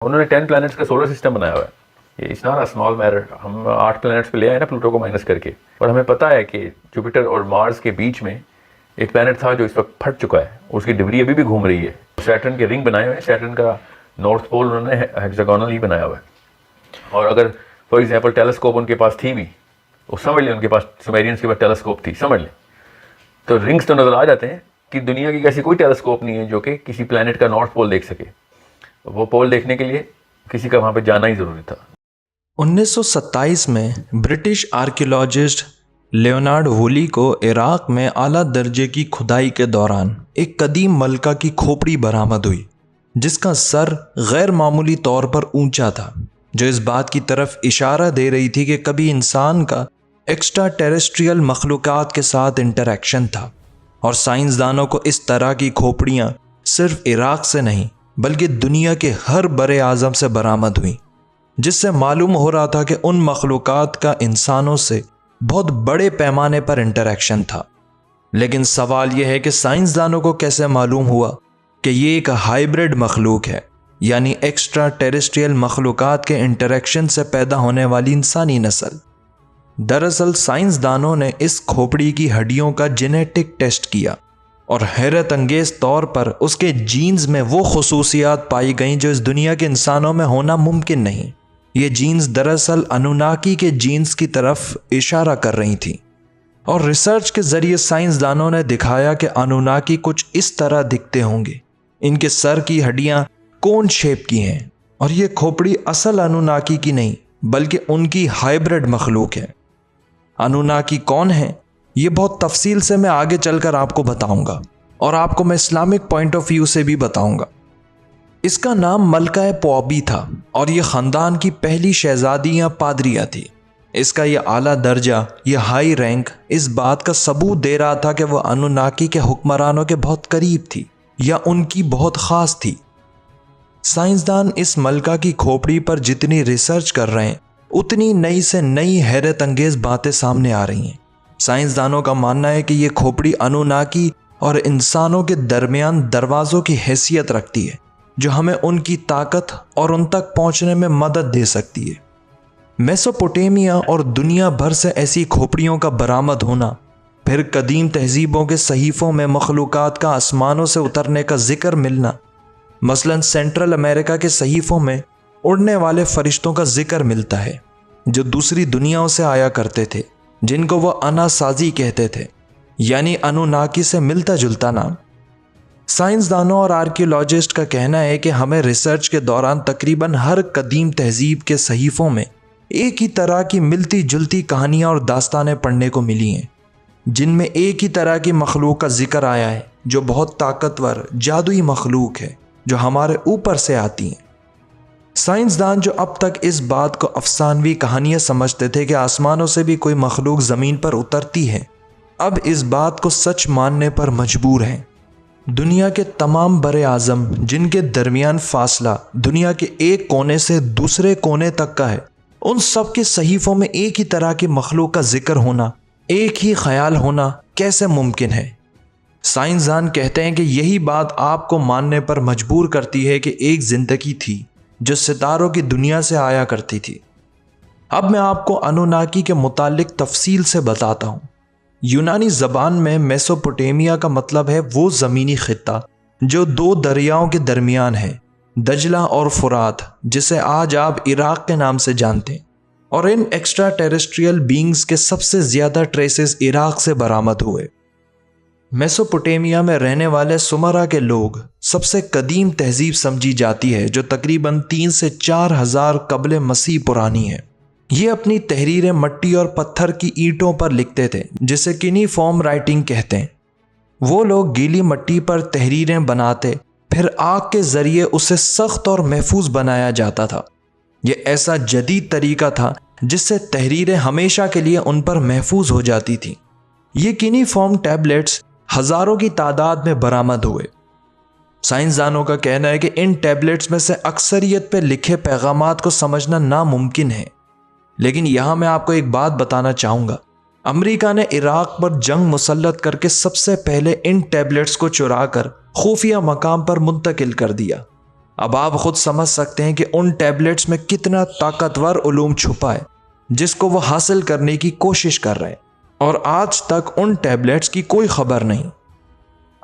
انہوں نے 10 پلانٹس کا سولر سسٹم بنایا ہوا ہے. یہ it's not a small matter. ہم 8 پلانٹس پہ لے آئے نا پلوٹو کو مائنس کر کے, اور ہمیں پتہ ہے کہ جوپیٹر اور مارس کے بیچ میں ایک پلانٹ تھا جو اس وقت پھٹ چکا ہے, اس کی ڈبری ابھی بھی گھوم رہی ہے. سیٹرن کے رنگ بنائے ہوئے ہیں, سیٹرن کا نارتھ پول انہوں نے ہیکزاگونل ہی بنایا ہوا ہے. اور اگر فار ایگزامپل ٹیلیسکوپ ان کے پاس تھی بھی, وہ سمجھ لیں ان کے پاس سومیرینس کے پاس ٹیلیسکوپ تھی, سمجھ لیں, تو رنگس تو نظر آ جاتے ہیں کہ دنیا کی ایسی کوئی ٹیلیسکوپ نہیں ہے جو کہ کسی پلانٹ کا نارتھ پول دیکھ سکے. وہ پول دیکھنے کے لیے کسی کا وہاں پہ جانا ہی ضروری تھا. 1927 میں برٹش آرکیولوجسٹ لیونارڈ وولی کو عراق میں اعلیٰ درجے کی کھدائی کے دوران ایک قدیم ملکہ کی کھوپڑی برآمد ہوئی جس کا سر غیر معمولی طور پر اونچا تھا, جو اس بات کی طرف اشارہ دے رہی تھی کہ کبھی انسان کا ایکسٹرا ٹیریسٹریل مخلوقات کے ساتھ انٹریکشن تھا. اور سائنسدانوں کو اس طرح کی کھوپڑیاں صرف عراق سے نہیں بلکہ دنیا کے ہر بر اعظم سے برآمد ہوئیں, جس سے معلوم ہو رہا تھا کہ ان مخلوقات کا انسانوں سے بہت بڑے پیمانے پر انٹریکشن تھا. لیکن سوال یہ ہے کہ سائنسدانوں کو کیسے معلوم ہوا کہ یہ ایک ہائبرڈ مخلوق ہے, یعنی ایکسٹرا ٹیریسٹریل مخلوقات کے انٹریکشن سے پیدا ہونے والی انسانی نسل. دراصل سائنسدانوں نے اس کھوپڑی کی ہڈیوں کا جینیٹک ٹیسٹ کیا اور حیرت انگیز طور پر اس کے جینز میں وہ خصوصیات پائی گئیں جو اس دنیا کے انسانوں میں ہونا ممکن نہیں. یہ جینز دراصل انوناکی کے جینز کی طرف اشارہ کر رہی تھیں, اور ریسرچ کے ذریعے سائنسدانوں نے دکھایا کہ انوناکی کچھ اس طرح دکھتے ہوں گے. ان کے سر کی ہڈیاں کون شیپ کی ہیں, اور یہ کھوپڑی اصل انوناکی کی نہیں بلکہ ان کی ہائبرڈ مخلوق ہے. انوناکی کون ہیں یہ بہت تفصیل سے میں آگے چل کر آپ کو بتاؤں گا, اور آپ کو میں اسلامک پوائنٹ آف ویو سے بھی بتاؤں گا. اس کا نام ملکہ پوابی تھا اور یہ خاندان کی پہلی شہزادی یا پادریہ تھی. اس کا یہ اعلیٰ درجہ, یہ ہائی رینک, اس بات کا ثبوت دے رہا تھا کہ وہ انوناکی کے حکمرانوں کے بہت قریب تھی یا ان کی بہت خاص تھی. سائنسدان اس ملکہ کی کھوپڑی پر جتنی ریسرچ کر رہے ہیں اتنی نئی سے نئی حیرت انگیز باتیں سامنے آ رہی ہیں. سائنسدانوں کا ماننا ہے کہ یہ کھوپڑی انوناکی اور انسانوں کے درمیان دروازوں کی حیثیت رکھتی ہے جو ہمیں ان کی طاقت اور ان تک پہنچنے میں مدد دے سکتی ہے. میسوپوٹیمیا اور دنیا بھر سے ایسی کھوپڑیوں کا برآمد ہونا, پھر قدیم تہذیبوں کے صحیفوں میں مخلوقات کا آسمانوں سے اترنے کا ذکر ملنا, مثلاً سینٹرل امریکہ کے صحیفوں میں اڑنے والے فرشتوں کا ذکر ملتا ہے جو دوسری دنیاؤں سے آیا کرتے تھے, جن کو وہ انا سازی کہتے تھے, یعنی انوناکی سے ملتا جلتا نام. سائنسدانوں اور آرکیولوجسٹ کا کہنا ہے کہ ہمیں ریسرچ کے دوران تقریباً ہر قدیم تہذیب کے صحیفوں میں ایک ہی طرح کی ملتی جلتی کہانیاں اور داستانیں پڑھنے کو ملی ہیں, جن میں ایک ہی طرح کی مخلوق کا ذکر آیا ہے جو بہت طاقتور جادوئی مخلوق ہے جو ہمارے اوپر سے آتی ہیں. سائنسدان جو اب تک اس بات کو افسانوی کہانیاں سمجھتے تھے کہ آسمانوں سے بھی کوئی مخلوق زمین پر اترتی ہے, اب اس بات کو سچ ماننے پر مجبور ہیں. دنیا کے تمام بر اعظم جن کے درمیان فاصلہ دنیا کے ایک کونے سے دوسرے کونے تک کا ہے, ان سب کے صحیفوں میں ایک ہی طرح کی مخلوق کا ذکر ہونا, ایک ہی خیال ہونا کیسے ممکن ہے؟ سائنسدان کہتے ہیں کہ یہی بات آپ کو ماننے پر مجبور کرتی ہے کہ ایک زندگی تھی جو ستاروں کی دنیا سے آیا کرتی تھی. اب میں آپ کو انوناکی کے متعلق تفصیل سے بتاتا ہوں. یونانی زبان میں میسوپوٹیمیا کا مطلب ہے وہ زمینی خطہ جو 2 دریاؤں کے درمیان ہے, دجلہ اور فرات, جسے آج آپ عراق کے نام سے جانتے ہیں. اور ان ایکسٹرا ٹیریسٹریل بینگز کے سب سے زیادہ ٹریسز عراق سے برآمد ہوئے. میسوپوٹیمیا میں رہنے والے سمرا کے لوگ سب سے قدیم تہذیب سمجھی جاتی ہے جو تقریباً 3 سے 4 ہزار قبل مسیح پرانی ہے. یہ اپنی تحریریں مٹی اور پتھر کی اینٹوں پر لکھتے تھے جسے کنی فارم رائٹنگ کہتے ہیں. وہ لوگ گیلی مٹی پر تحریریں بناتے, پھر آگ کے ذریعے اسے سخت اور محفوظ بنایا جاتا تھا. یہ ایسا جدید طریقہ تھا جس سے تحریریں ہمیشہ کے لیے ان پر محفوظ ہو جاتی تھیں. یہ کنی فارم ٹیبلٹس ہزاروں کی تعداد میں برآمد ہوئے. سائنسدانوں کا کہنا ہے کہ ان ٹیبلٹس میں سے اکثریت پہ لکھے پیغامات کو سمجھنا ناممکن ہے. لیکن یہاں میں آپ کو ایک بات بتانا چاہوں گا. امریکہ نے عراق پر جنگ مسلط کر کے سب سے پہلے ان ٹیبلٹس کو چرا کر خفیہ مقام پر منتقل کر دیا. اب آپ خود سمجھ سکتے ہیں کہ ان ٹیبلٹس میں کتنا طاقتور علوم چھپا ہے جس کو وہ حاصل کرنے کی کوشش کر رہے ہیں، اور آج تک ان ٹیبلٹس کی کوئی خبر نہیں۔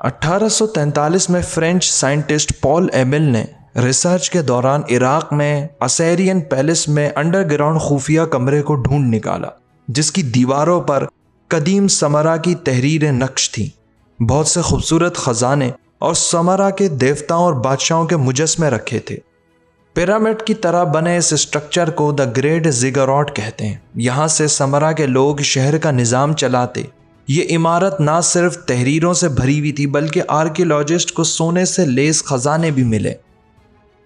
1843 میں فرینچ سائنٹسٹ پال ایمل نے ریسرچ کے دوران عراق میں اسیرین پیلس میں انڈر گراؤنڈ خفیہ کمرے کو ڈھونڈ نکالا، جس کی دیواروں پر قدیم سمرا کی تحریریں نقش تھیں، بہت سے خوبصورت خزانے اور سمرا کے دیوتاؤں اور بادشاہوں کے مجسمے رکھے تھے۔ پیرامڈ کی طرح بنے اس اسٹرکچر کو دا گریٹ زیگوراٹ کہتے ہیں۔ یہاں سے سمرا کے لوگ شہر کا نظام چلاتے۔ یہ عمارت نہ صرف تحریروں سے بھری ہوئی تھی بلکہ آرکیولوجسٹ کو سونے سے لیس خزانے بھی ملے۔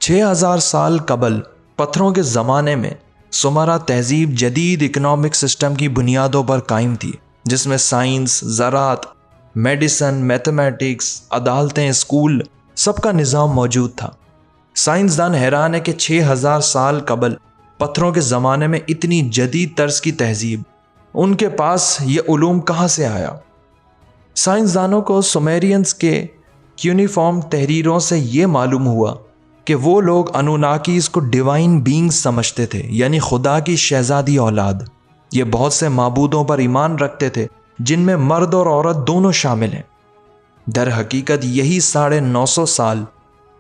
6000 سال قبل پتھروں کے زمانے میں سمرا تہذیب جدید اکنامک سسٹم کی بنیادوں پر قائم تھی، جس میں سائنس، زراعت، میڈیسن، میتھمیٹکس، عدالتیں، اسکول، سب کا نظام موجود تھا۔ سائنسدان حیران ہے کہ 6000 سال قبل پتھروں کے زمانے میں اتنی جدید طرز کی تہذیب، ان کے پاس یہ علوم کہاں سے آیا؟ سائنسدانوں کو سومیرینز کے کیونیفارم تحریروں سے یہ معلوم ہوا کہ وہ لوگ انوناکیز کو ڈیوائن بینگز سمجھتے تھے، یعنی خدا کی شہزادی اولاد۔ یہ بہت سے معبودوں پر ایمان رکھتے تھے جن میں مرد اور عورت دونوں شامل ہیں۔ در حقیقت یہی 950 سال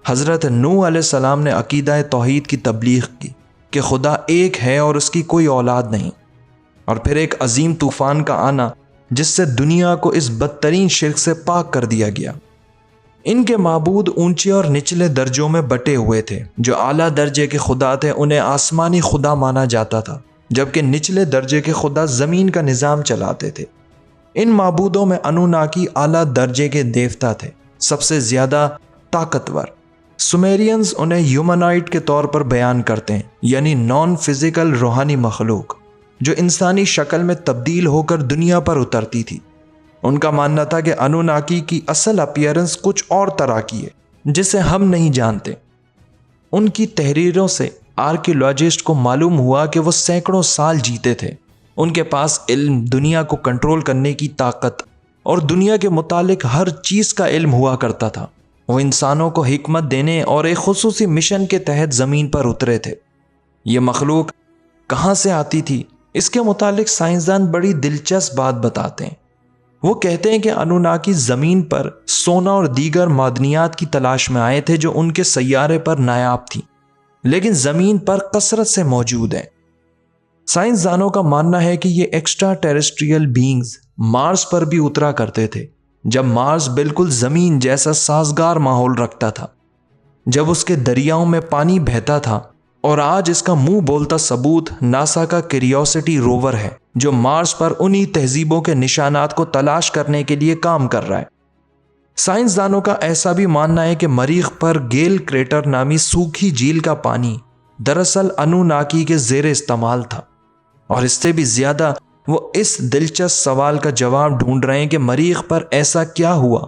حضرت نوح علیہ السلام نے عقیدہ توحید کی تبلیغ کی کہ خدا ایک ہے اور اس کی کوئی اولاد نہیں، اور پھر ایک عظیم طوفان کا آنا جس سے دنیا کو اس بدترین شرک سے پاک کر دیا گیا۔ ان کے معبود اونچے اور نچلے درجوں میں بٹے ہوئے تھے۔ جو اعلیٰ درجے کے خدا تھے انہیں آسمانی خدا مانا جاتا تھا، جبکہ نچلے درجے کے خدا زمین کا نظام چلاتے تھے۔ ان معبودوں میں انوناکی اعلیٰ درجے کے دیوتا تھے، سب سے زیادہ طاقتور۔ سومیرینز انہیں ہیومنائٹ کے طور پر بیان کرتے ہیں، یعنی نان فزیکل روحانی مخلوق جو انسانی شکل میں تبدیل ہو کر دنیا پر اترتی تھی۔ ان کا ماننا تھا کہ انوناکی کی اصل اپیرنس کچھ اور طرح کی ہے جسے ہم نہیں جانتے۔ ان کی تحریروں سے آرکیولوجسٹ کو معلوم ہوا کہ وہ سینکڑوں سال جیتے تھے۔ ان کے پاس علم، دنیا کو کنٹرول کرنے کی طاقت اور دنیا کے متعلق ہر چیز کا علم ہوا کرتا تھا۔ وہ انسانوں کو حکمت دینے اور ایک خصوصی مشن کے تحت زمین پر اترے تھے۔ یہ مخلوق کہاں سے آتی تھی، اس کے متعلق سائنسدان بڑی دلچسپ بات بتاتے ہیں۔ وہ کہتے ہیں کہ انوناکی زمین پر سونا اور دیگر معدنیات کی تلاش میں آئے تھے جو ان کے سیارے پر نایاب تھیں، لیکن زمین پر کثرت سے موجود ہیں۔ سائنسدانوں کا ماننا ہے کہ یہ ایکسٹرا ٹیریسٹریل بینگز مارس پر بھی اترا کرتے تھے، جب مارس بالکل زمین جیسا سازگار ماحول رکھتا تھا، جب اس کے دریاؤں میں پانی بہتا تھا، اور آج اس کا منہ بولتا ثبوت ناسا کا کیوریوسٹی روور ہے جو مارس پر انہی تہذیبوں کے نشانات کو تلاش کرنے کے لیے کام کر رہا ہے۔ سائنسدانوں کا ایسا بھی ماننا ہے کہ مریخ پر گیل کریٹر نامی سوکھی جھیل کا پانی دراصل انوناکی کے زیر استعمال تھا، اور اس سے بھی زیادہ وہ اس دلچسپ سوال کا جواب ڈھونڈ رہے ہیں کہ مریخ پر ایسا کیا ہوا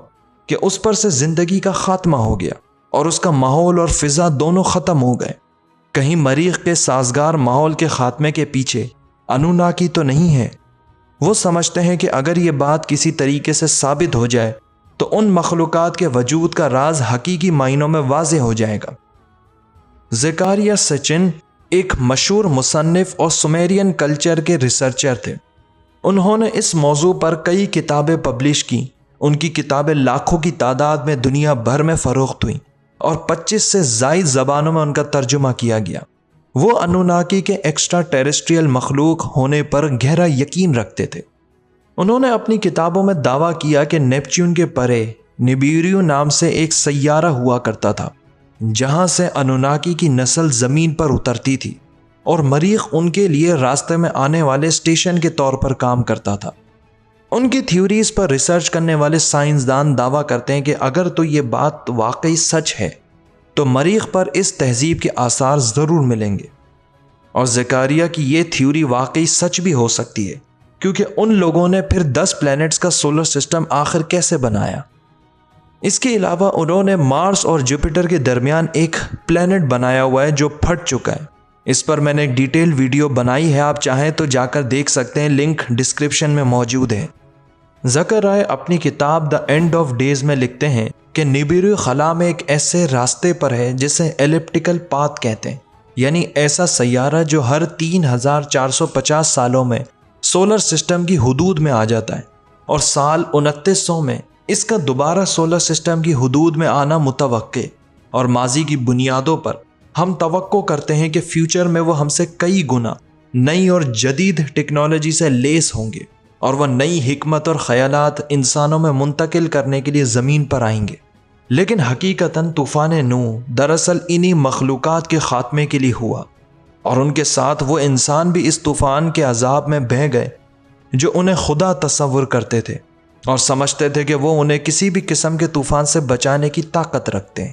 کہ اس پر سے زندگی کا خاتمہ ہو گیا اور اس کا ماحول اور فضا دونوں ختم ہو گئے۔ کہیں مریخ کے سازگار ماحول کے خاتمے کے پیچھے انوناکی تو نہیں ہے؟ وہ سمجھتے ہیں کہ اگر یہ بات کسی طریقے سے ثابت ہو جائے تو ان مخلوقات کے وجود کا راز حقیقی معنوں میں واضح ہو جائے گا۔ زکریا سچن ایک مشہور مصنف اور سومیرین کلچر کے ریسرچر تھے۔ انہوں نے اس موضوع پر کئی کتابیں پبلش کی۔ ان کی کتابیں لاکھوں کی تعداد میں دنیا بھر میں فروخت ہوئیں اور 25 سے زائد زبانوں میں ان کا ترجمہ کیا گیا۔ وہ انوناکی کے ایکسٹرا ٹیریسٹریل مخلوق ہونے پر گہرا یقین رکھتے تھے۔ انہوں نے اپنی کتابوں میں دعویٰ کیا کہ نیپچون کے پرے نبیریو نام سے ایک سیارہ ہوا کرتا تھا جہاں سے انوناکی کی نسل زمین پر اترتی تھی، اور مریخ ان کے لیے راستے میں آنے والے اسٹیشن کے طور پر کام کرتا تھا۔ ان کی تھیوریز پر ریسرچ کرنے والے سائنسدان دعویٰ کرتے ہیں کہ اگر تو یہ بات واقعی سچ ہے تو مریخ پر اس تہذیب کے آثار ضرور ملیں گے، اور زکریا کی یہ تھیوری واقعی سچ بھی ہو سکتی ہے، کیونکہ ان لوگوں نے پھر 10 پلینٹس کا سولر سسٹم آخر کیسے بنایا۔ اس کے علاوہ انہوں نے مارس اور جوپیٹر کے درمیان ایک پلینٹ بنایا ہوا ہے جو پھٹ چکا ہے۔ اس پر میں نے ایک ڈیٹیل ویڈیو بنائی ہے، آپ چاہیں تو جا کر دیکھ سکتے ہیں، لنک ڈسکرپشن میں موجود ہے۔ زکریا اپنی کتاب دا اینڈ آف ڈیز میں لکھتے ہیں کہ نبیرو خلا میں ایک ایسے راستے پر ہے جسے ایلپٹیکل پاتھ کہتے ہیں، یعنی ایسا سیارہ جو ہر 3450 سالوں میں سولر سسٹم کی حدود میں آ جاتا ہے، اور سال 2900 میں اس کا دوبارہ سولر سسٹم کی حدود میں آنا متوقع، اور ماضی کی بنیادوں پر ہم توقع کرتے ہیں کہ فیوچر میں وہ ہم سے کئی گنا نئی اور جدید ٹیکنالوجی سے لیس ہوں گے، اور وہ نئی حکمت اور خیالات انسانوں میں منتقل کرنے کے لیے زمین پر آئیں گے۔ لیکن حقیقتاً طوفان نوح دراصل انہی مخلوقات کے خاتمے کے لیے ہوا، اور ان کے ساتھ وہ انسان بھی اس طوفان کے عذاب میں بہہ گئے جو انہیں خدا تصور کرتے تھے اور سمجھتے تھے کہ وہ انہیں کسی بھی قسم کے طوفان سے بچانے کی طاقت رکھتے ہیں۔